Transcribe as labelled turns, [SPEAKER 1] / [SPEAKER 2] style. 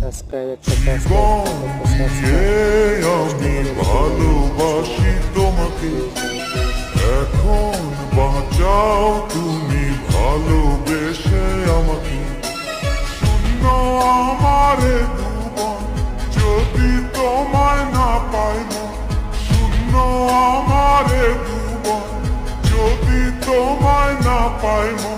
[SPEAKER 1] Subscribe একটা subscribe
[SPEAKER 2] আমি ভালোবাসি তোমাকে, এখন বাঁচাও তুমি ভালোবেসে আমাকে। শূন্য আমারে দুবন যদি তোমায় না পাই মন, শূন্য আমারে দুবন যদি তোমায় না পাই মন।